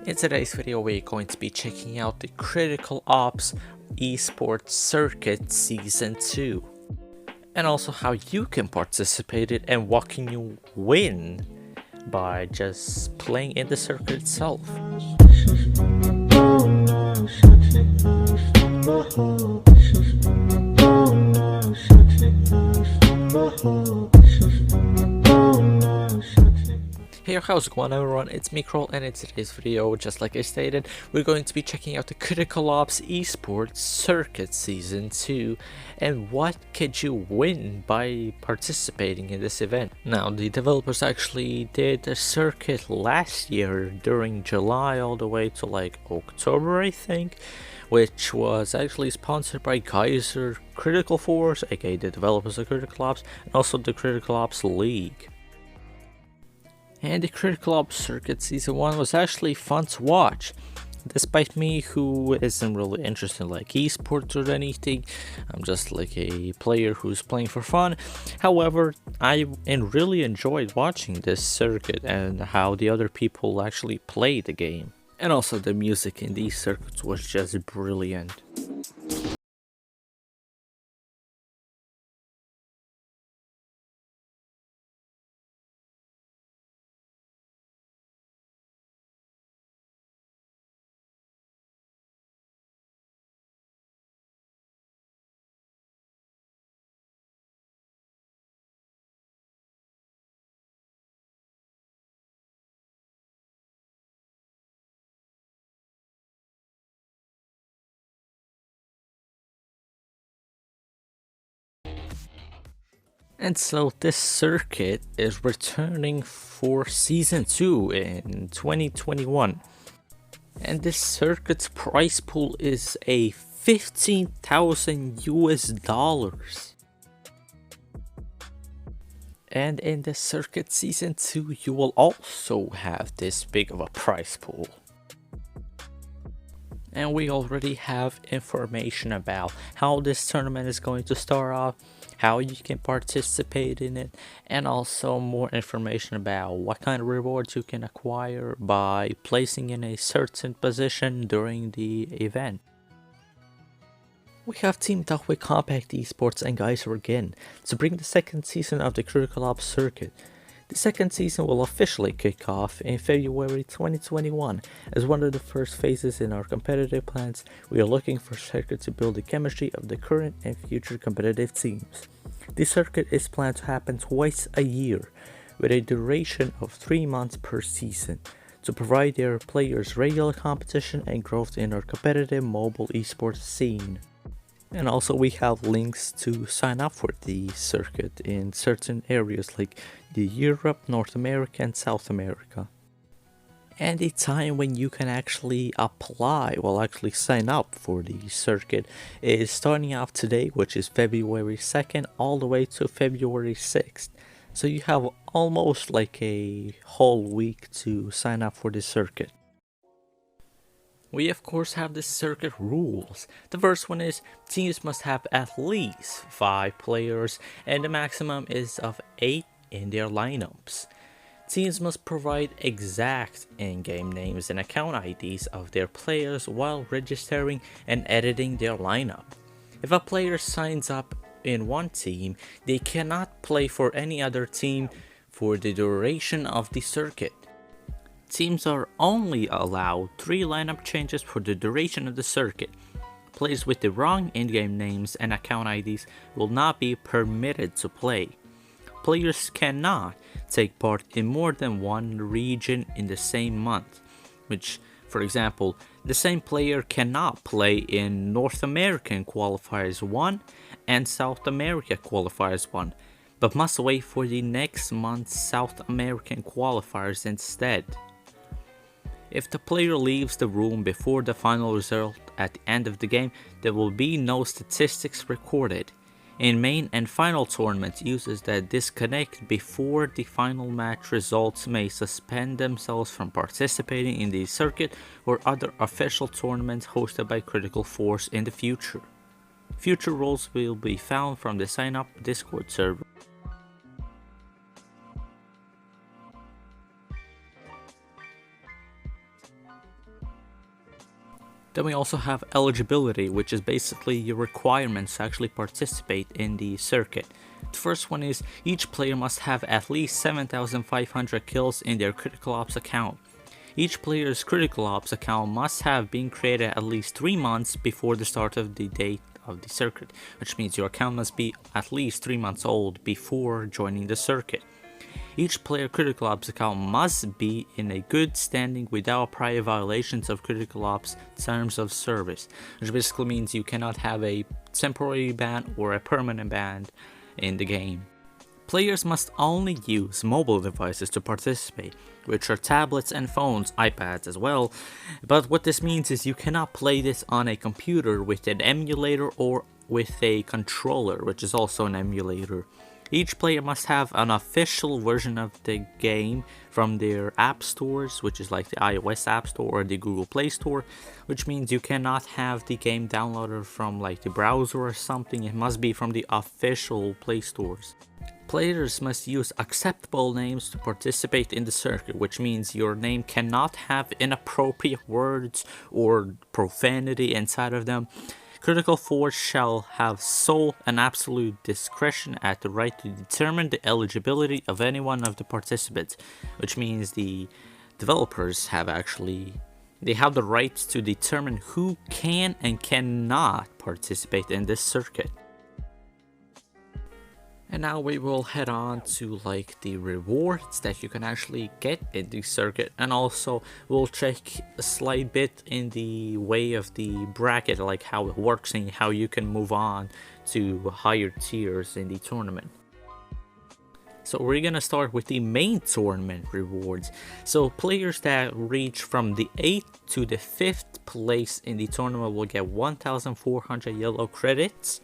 In today's video, we're going to be checking out the Critical Ops eSports Circuit Season 2. And also how you can participate in it and what can you win by just playing in the circuit itself. Hey, how's it going everyone, it's me KroLe, and in today's video, just like I stated, we're going to be checking out the Critical Ops eSports Circuit Season 2 and what could you win by participating in this event. Now, the developers actually did a circuit last year during July all the way to like October, I think, which was actually sponsored by Kaiser Critical Force, aka the developers of Critical Ops, and also the Critical Ops League. And the Critical Ops Circuit Season 1 was actually fun to watch. Despite me, who isn't really interested in like esports or anything, I'm just like a player who's playing for fun. However, I really enjoyed watching this circuit and how the other people actually play the game. And also the music in these circuits was just brilliant. And so this circuit is returning for Season 2 in 2021. And this circuit's prize pool is a 15,000 US dollars. And in the circuit Season 2, you will also have this big of a prize pool. And we already have information about how this tournament is going to start off, how you can participate in it, and also more information about what kind of rewards you can acquire by placing in a certain position during the event. We have teamed up with Compact Esports and Geyser again to bring the second season of the Critical Ops Circuit. The second season will officially kick off in February 2021. As one of the first phases in our competitive plans, we are looking for Circuit to build the chemistry of the current and future competitive teams. This circuit is planned to happen twice a year, with a duration of 3 months per season, to provide their players regular competition and growth in our competitive mobile esports scene. And also we have links to sign up for the circuit in certain areas like the Europe, North America and South America. And the time when you can actually actually sign up for the circuit is starting off today, which is February 2nd, all the way to February 6th. So you have almost like a whole week to sign up for the circuit. We of course have the circuit rules. The first one is teams must have at least 5 players and the maximum is of 8 in their lineups. Teams must provide exact in-game names and account IDs of their players while registering and editing their lineup. If a player signs up in one team, they cannot play for any other team for the duration of the circuit. Teams are only allowed 3 lineup changes for the duration of the circuit. Players with the wrong in-game names and account IDs will not be permitted to play. Players cannot take part in more than one region in the same month, which, for example, the same player cannot play in North American Qualifiers 1 and South America Qualifiers 1, but must wait for the next month's South American Qualifiers instead. If the player leaves the room before the final result at the end of the game, there will be no statistics recorded. In main and final tournaments, users that disconnect before the final match results may suspend themselves from participating in the circuit or other official tournaments hosted by Critical Force in the future. Future rules will be found from the sign up Discord server. Then we also have eligibility, which is basically your requirements to actually participate in the circuit. The first one is each player must have at least 7,500 kills in their Critical Ops account. Each player's Critical Ops account must have been created at least 3 months before the start of the date of the circuit, which means your account must be at least 3 months old before joining the circuit. Each player Critical Ops account must be in a good standing without prior violations of Critical Ops terms of service, which basically means you cannot have a temporary ban or a permanent ban in the game. Players must only use mobile devices to participate, which are tablets and phones, iPads as well, but what this means is you cannot play this on a computer with an emulator or with a controller, which is also an emulator. Each player must have an official version of the game from their app stores, which is like the iOS App Store or the Google Play Store, which means you cannot have the game downloaded from like the browser or something. It must be from the official Play Stores. Players must use acceptable names to participate in the circuit, which means your name cannot have inappropriate words or profanity inside of them. Critical Force shall have sole and absolute discretion at the right to determine the eligibility of any one of the participants, which means the developers have the right to determine who can and cannot participate in this circuit. And now we will head on to like the rewards that you can actually get in the circuit, and also we'll check a slight bit in the way of the bracket, like how it works and how you can move on to higher tiers in the tournament. So we're gonna start with the main tournament rewards. So players that reach from the 8th to the 5th place in the tournament will get 1,400 yellow credits.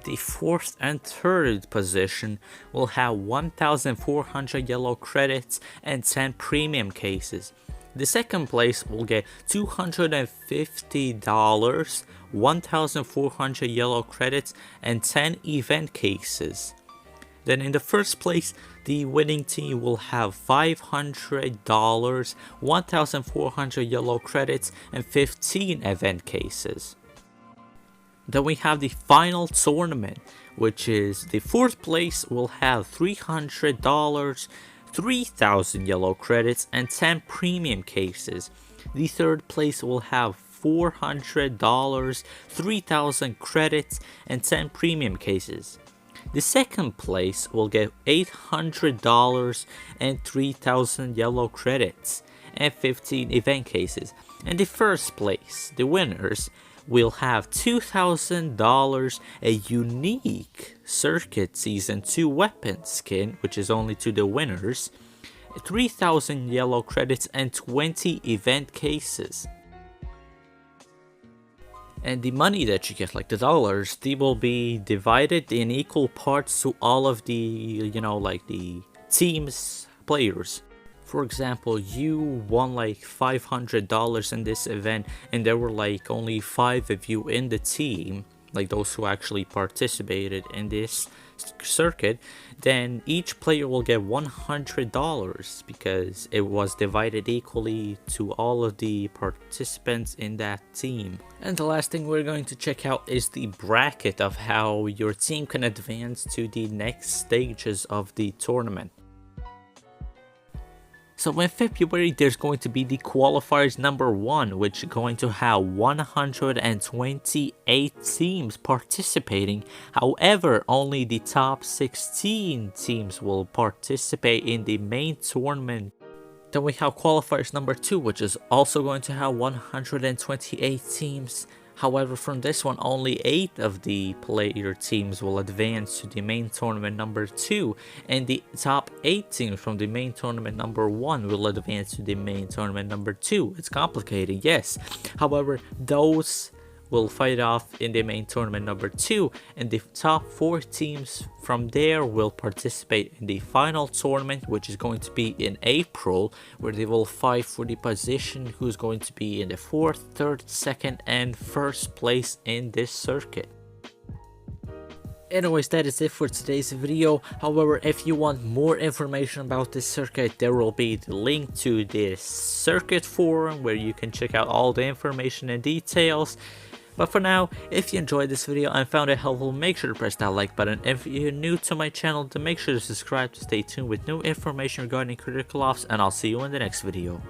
The 4th and 3rd position will have 1,400 yellow credits and 10 premium cases. The 2nd place will get $250, 1,400 yellow credits, and 10 event cases. Then in the 1st place, the winning team will have $500, 1,400 yellow credits, and 15 event cases. Then we have the final tournament, which is the 4th place will have $300, 3,000 yellow credits, and 10 premium cases. The 3rd place will have $400, 3,000 credits, and 10 premium cases. The 2nd place will get $800 and 3,000 yellow credits and 15 event cases. And the 1st place, the winners, will have $2,000, a unique Circuit Season 2 weapon skin, which is only to the winners, 3,000 yellow credits, and 20 event cases. And the money that you get, like the dollars, they will be divided in equal parts to all of the, like the team's players. For example, you won like $500 in this event, and there were like only 5 of you in the team, like those who actually participated in this circuit. Then each player will get $100 because it was divided equally to all of the participants in that team. And the last thing we're going to check out is the bracket of how your team can advance to the next stages of the tournament. So in February, there's going to be the Qualifiers number 1, which is going to have 128 teams participating. However, only the top 16 teams will participate in the main tournament. Then we have Qualifiers number 2, which is also going to have 128 teams. However, from this one, only 8 of the player teams will advance to the main tournament number 2, and the top 8 teams from the main tournament number 1 will advance to the main tournament number 2. It's complicated, yes. However, those will fight off in the main tournament number 2, and the top 4 teams from there will participate in the final tournament, which is going to be in April, where they will fight for the position who's going to be in the 4th, 3rd, 2nd, and 1st place in this circuit. Anyways, that is it for today's video. However, if you want more information about this circuit, there will be the link to this circuit forum where you can check out all the information and details. But for now, if you enjoyed this video and found it helpful, make sure to press that like button. If you're new to my channel, then make sure to subscribe to stay tuned with new information regarding critical ops, and I'll see you in the next video.